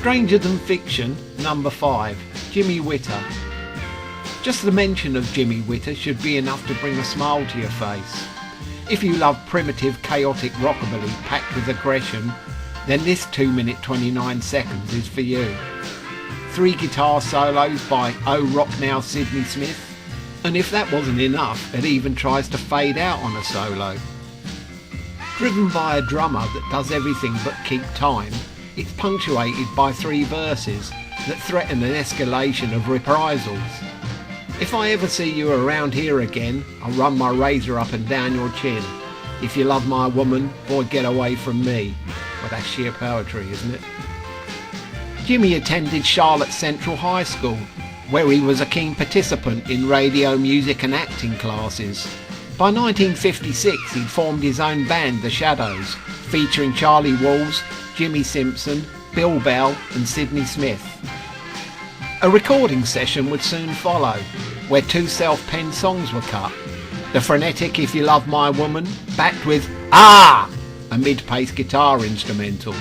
Stranger Than Fiction, number 5, Jimmy Witter. Just the mention of Jimmy Witter should be enough to bring a smile to your face. If you love primitive, chaotic rockabilly packed with aggression, then this 2 minute 29 seconds is for you. 3 guitar solos by Oh Rock Now Sidney Smith, and if that wasn't enough, it even tries to fade out on a solo. Driven by a drummer that does everything but keep time, it's punctuated by 3 verses that threaten an escalation of reprisals. If I ever see you around here again, I'll run my razor up and down your chin. If you love my woman, boy, get away from me. Well, that's sheer poetry, isn't it? Jimmy attended Charlotte Central High School, where he was a keen participant in radio, music and acting classes. By 1956 he'd formed his own band, The Shadows, featuring Charlie Walls, Jimmy Simpson, Bill Bell and Sidney Smith. A recording session would soon follow, where 2 self-penned songs were cut. The frenetic If You Love My Woman, backed with Ah! a mid-paced guitar instrumental.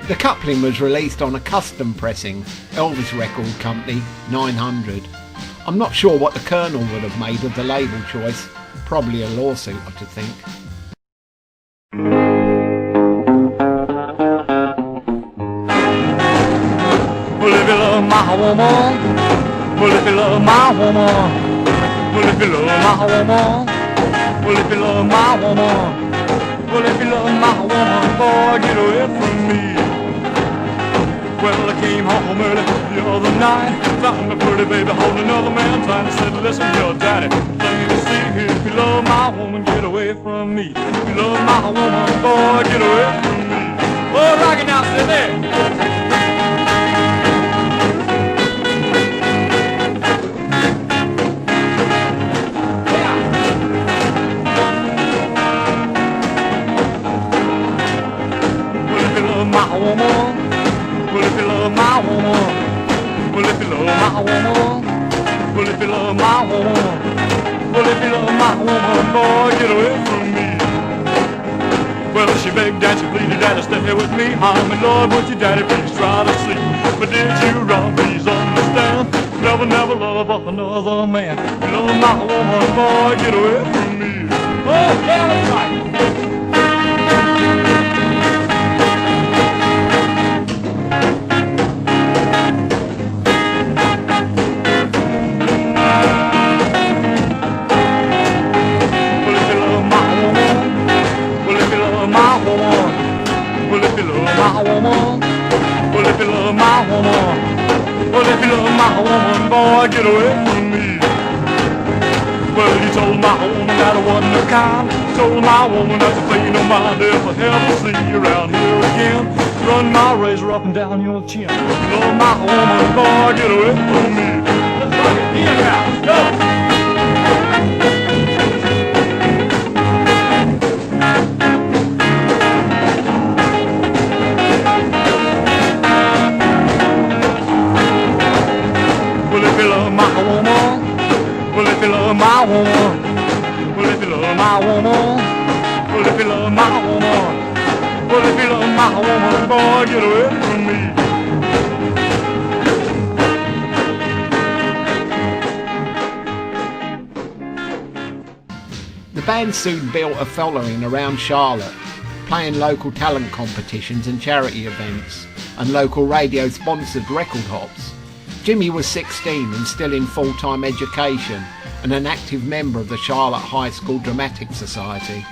The coupling was released on a custom pressing, Elvis Record Company 900. I'm not sure what the Colonel would have made of the label choice, probably a lawsuit I should think. Well, if you love my woman, well, if you love my woman, well, if you love my woman, well, if you love my woman, well, if you love my woman, boy, get away from me. Well, I came home early the other night, found my pretty baby holding another man, trying to say, listen, your daddy, let me see here. If you love my woman, get away from me. If you love my woman, boy, get away from me. Oh, rock it now, sit there. My woman, well, if you love my woman, well, if you love my woman, well, if you love my woman, well, if you love my woman, boy, get away from me. Well, she begged and she pleaded, daddy, stay here with me. I'm in love with you, daddy, please try to sleep. But did you wrong, please understand, never, never love another man. You love my woman, boy, get away from me. Oh, yeah, that's right. Well, if you love my woman, well, if you love my woman, well, if you love my woman, boy, get away from me. Well, you told my woman that I wasn't the kind, told my woman not to pay no mind if I ever see you around here again. Run my razor up and down your chin. If you love my woman, boy, get away from me. Let's rock it here now, go! Well, if you love my woman, well, if you love my woman, well, if you love my woman, well, if you love my woman, well, if you love my woman, boy, get away from me. The band soon built a following around Charlotte, playing local talent competitions and charity events, and local radio-sponsored record hops. Jimmy was 16 and still in full-time education and an active member of the Charlotte High School Dramatic Society.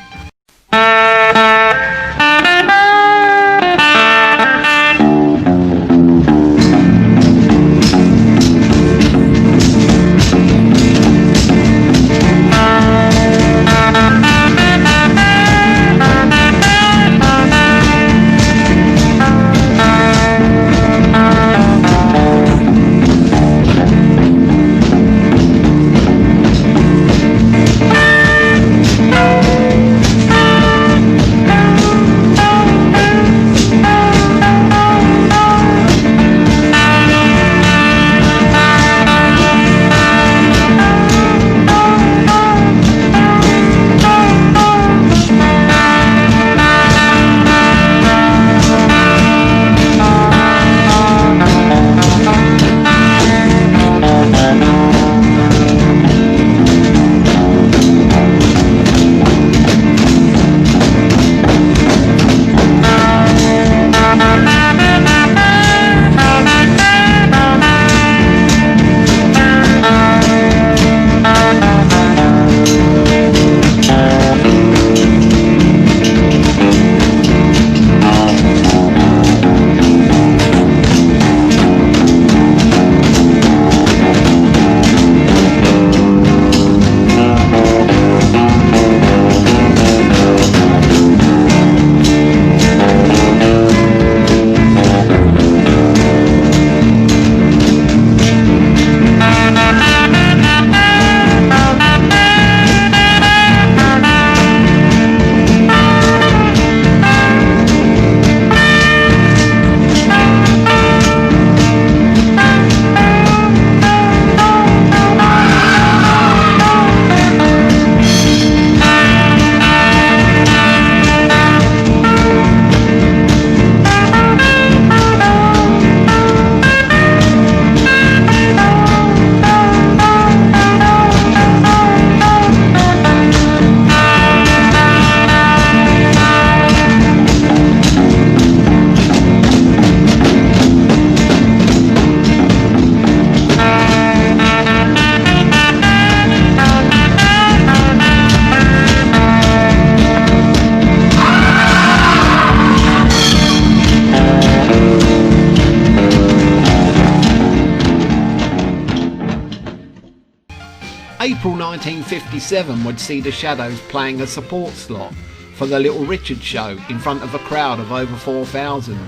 April 1957 would see the Shadows playing a support slot for the Little Richard show in front of a crowd of over 4,000.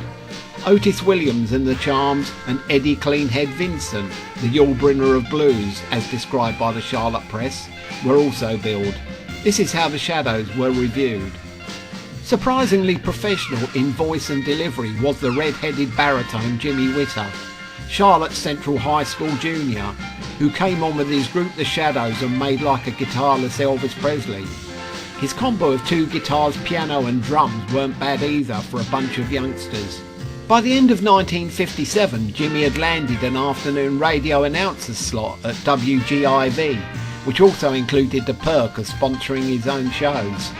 Otis Williams and the Charms and Eddie Cleanhead Vincent, the Yulbringer of Blues, as described by the Charlotte Press, were also billed. This is how the Shadows were reviewed. Surprisingly professional in voice and delivery was the red-headed baritone Jimmy Witter, Charlotte's Central High School junior, who came on with his group The Shadows and made like a guitarless Elvis Presley. His combo of two guitars, piano and drums weren't bad either for a bunch of youngsters. By the end of 1957, Jimmy had landed an afternoon radio announcer's slot at WGIV, which also included the perk of sponsoring his own shows.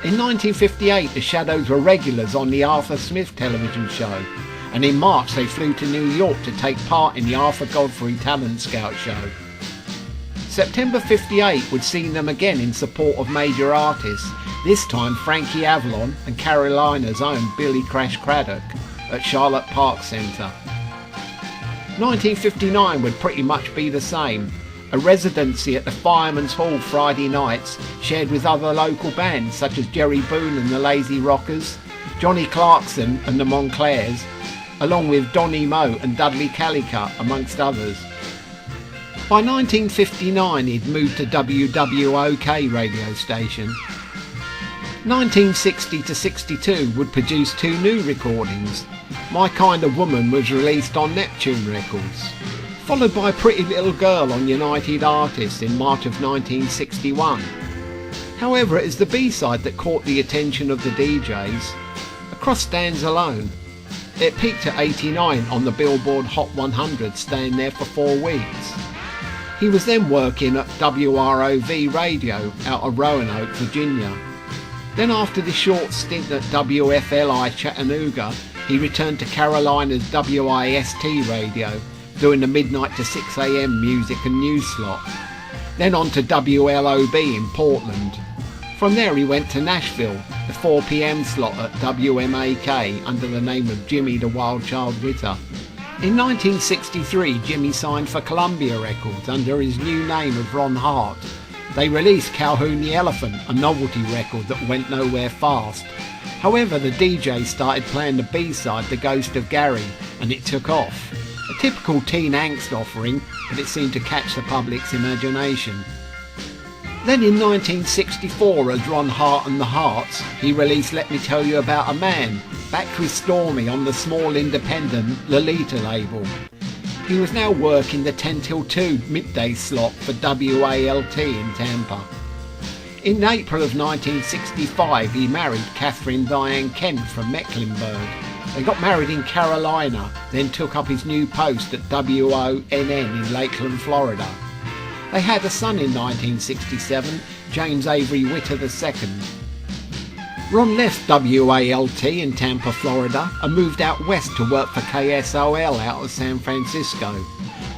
In 1958, the Shadows were regulars on the Arthur Smith television show, and in March they flew to New York to take part in the Arthur Godfrey Talent Scout show. September 58 would see them again in support of major artists, this time Frankie Avalon and Carolina's own Billy Crash Craddock at Charlotte Park Centre. 1959 would pretty much be the same. A residency at the Fireman's Hall Friday nights shared with other local bands such as Jerry Boone and the Lazy Rockers, Johnny Clarkson and the Montclairs, along with Donny Moe and Dudley Callicut amongst others. By 1959 he'd moved to WWOK radio station. 1960 to 62 would produce two new recordings. My Kind of Woman was released on Neptune Records, followed by Pretty Little Girl on United Artists in March of 1961. However, it is the B-side that caught the attention of the DJs. Across Stands Alone. It peaked at 89 on the Billboard Hot 100, staying there for 4 weeks. He was then working at WROV Radio out of Roanoke, Virginia. Then after the short stint at WFLI Chattanooga, he returned to Carolina's WIST Radio, doing the midnight to 6 a.m. music and news slot. Then on to WLOB in Portland. From there he went to Nashville, the 4 p.m. slot at WMAK under the name of Jimmy the Wild Child Witter. In 1963 Jimmy signed for Columbia Records under his new name of Ron Hart. They released Calhoun the Elephant, a novelty record that went nowhere fast. However, the DJ started playing the B-side, The Ghost of Gary, and it took off. A typical teen angst offering, but it seemed to catch the public's imagination. Then in 1964, as Ron Hart and the Hearts, he released Let Me Tell You About a Man, backed with Stormy on the small independent Lolita label. He was now working the 10 till 2 midday slot for WALT in Tampa. In April of 1965 he married Catherine Diane Kent from Mecklenburg. They got married in Carolina, then took up his new post at WONN in Lakeland, Florida. They had a son in 1967, James Avery Witter II. Ron left WALT in Tampa, Florida and moved out west to work for KSOL out of San Francisco.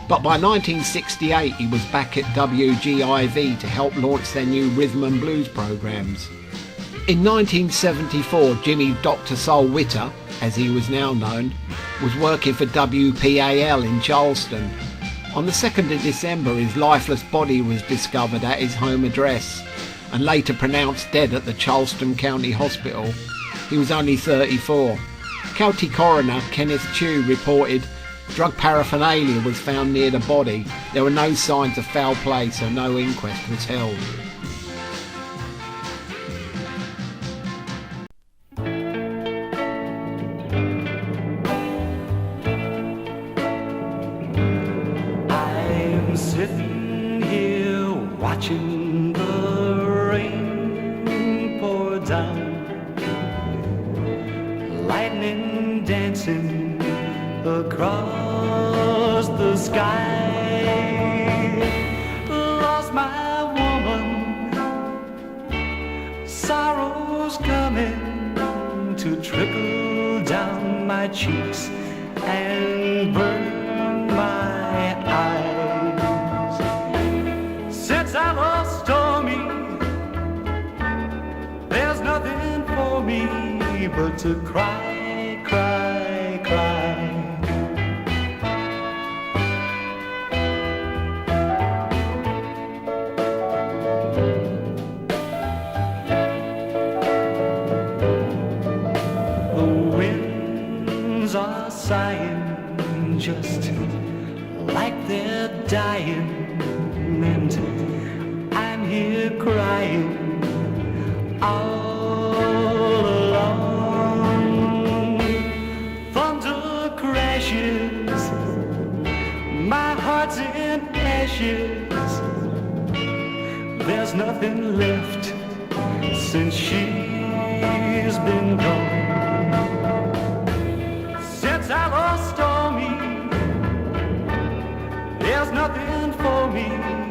But by 1968 he was back at WGIV to help launch their new rhythm and blues programs. In 1974 Jimmy Dr. Soul Witter, as he was now known, was working for WPAL in Charleston. On the 2nd of December his lifeless body was discovered at his home address and later pronounced dead at the Charleston County Hospital. He was only 34. County Coroner Kenneth Chew reported drug paraphernalia was found near the body. There were no signs of foul play, so no inquest was held. I'm sitting here watching the rain pour down, lightning dancing across the sky. Lost my woman, sorrow's coming to trickle down my cheeks and burn my eyes. Since I lost Stormy, there's nothing for me but to cry, cry, cry. lying just like they're dying, and I'm here crying all alone. Thunder crashes, my heart's in ashes. There's nothing left since she's been gone. Since I lost Stormy, there's nothing for me.